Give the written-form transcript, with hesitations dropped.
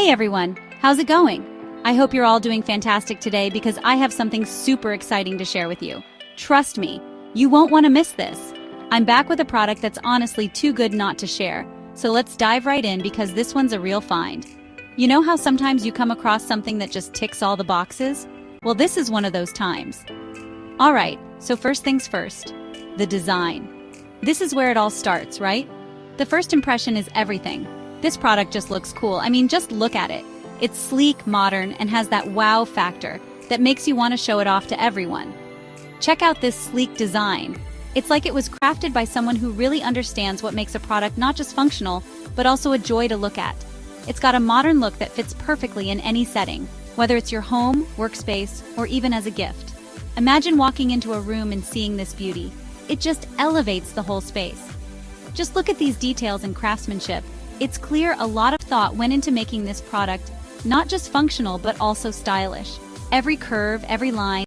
Hey everyone, how's it going? I hope you're all doing fantastic today because I have something super exciting to share with you. Trust me, you won't want to miss this. I'm back with a product that's honestly too good not to share, so let's dive right in because this one's a real find. You know how sometimes you come across something that just ticks all the boxes? Well, this is one of those times. Alright, so first things first, the design. This is where it all starts, right? The first impression is everything. This product just looks cool. I mean, just look at it. It's sleek, modern, and has that wow factor that makes you want to show it off to everyone. Check out this sleek design. It's like it was crafted by someone who really understands what makes a product not just functional, but also a joy to look at. It's got a modern look that fits perfectly in any setting, whether it's your home, workspace, or even as a gift. Imagine walking into a room and seeing this beauty. It just elevates the whole space. Just look at these details and craftsmanship. It's clear a lot of thought went into making this product not just functional but also stylish. Every curve, every line,